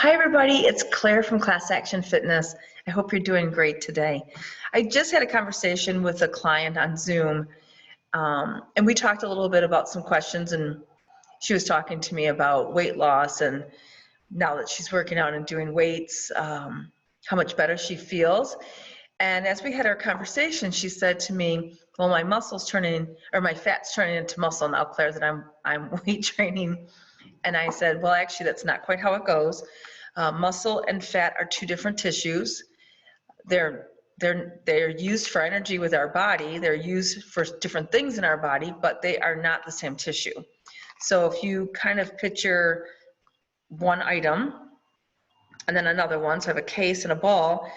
Hi everybody, it's Claire from Class Action Fitness. I hope you're doing great today. I just had a conversation with a client on Zoom, and we talked a little bit about some questions, and she was talking to me about weight loss, and now that she's working out and doing weights, how much better she feels. And as we had our conversation, she said to me, well, my muscle's turning, or my fat's turning into muscle now, Claire, that I'm weight training. And I said, well, actually, that's not quite how it goes. Muscle and fat are two different tissues. They're used for energy with our body. They're used for different things in our body, but they are not the same tissue. So if you kind of picture one item and then another one, so I have a case and a ball,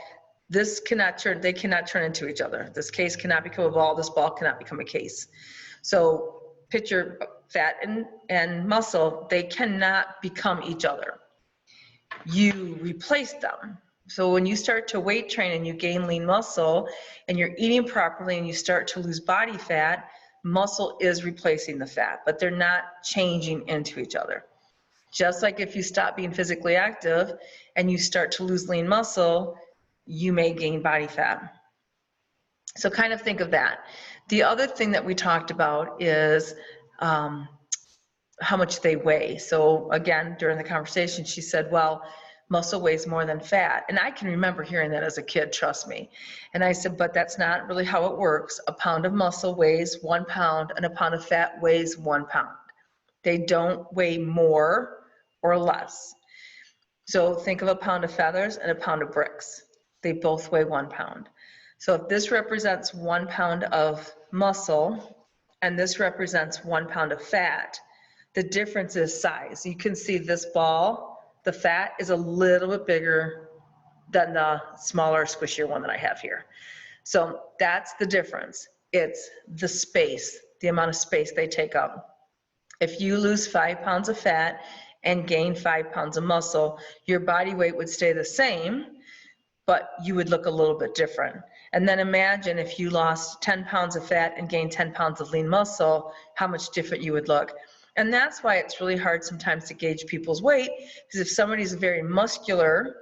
they cannot turn into each other. This case cannot become a ball, this ball cannot become a case. So picture fat and muscle, they cannot become each other. You replace them. So when you start to weight train and you gain lean muscle and you're eating properly and you start to lose body fat, muscle is replacing the fat, but they're not changing into each other. Just like if you stop being physically active and you start to lose lean muscle, you may gain body fat. So kind of think of that. The other thing that we talked about is how much they weigh. So again, during the conversation, she said, well, muscle weighs more than fat. And I can remember hearing that as a kid, trust me. And I said, but that's not really how it works. A pound of muscle weighs 1 pound and a pound of fat weighs 1 pound. They don't weigh more or less. So think of a pound of feathers and a pound of bricks. They both weigh 1 pound. So if this represents 1 pound of muscle and this represents 1 pound of fat, the difference is size. You can see this ball, the fat is a little bit bigger than the smaller, squishier one that I have here. So that's the difference. It's the space, the amount of space they take up. If you lose 5 pounds of fat and gain 5 pounds of muscle, your body weight would stay the same, but you would look a little bit different. And then imagine if you lost 10 pounds of fat and gained 10 pounds of lean muscle, how much different you would look. And that's why it's really hard sometimes to gauge people's weight, because if somebody's very muscular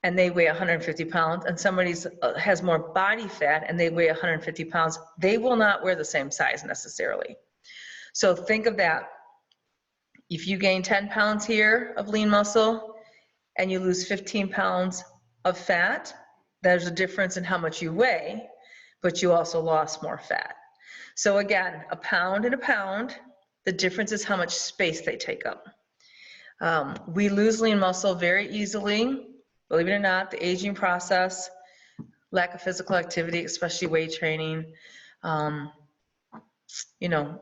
and they weigh 150 pounds and somebody has more body fat and they weigh 150 pounds, they will not wear the same size necessarily. So think of that. If you gain 10 pounds here of lean muscle and you lose 15 pounds of fat, there's a difference in how much you weigh, but you also lost more fat. So again, a pound and a pound, the difference is how much space they take up. We lose lean muscle very easily, believe it or not, the aging process, lack of physical activity, especially weight training,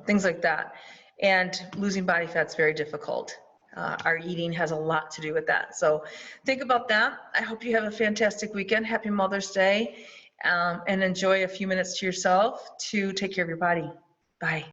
things like that. And losing body fat's very difficult. Our eating has a lot to do with that. So think about that. I hope you have a fantastic weekend. Happy Mother's Day, and enjoy a few minutes to yourself to take care of your body. Bye.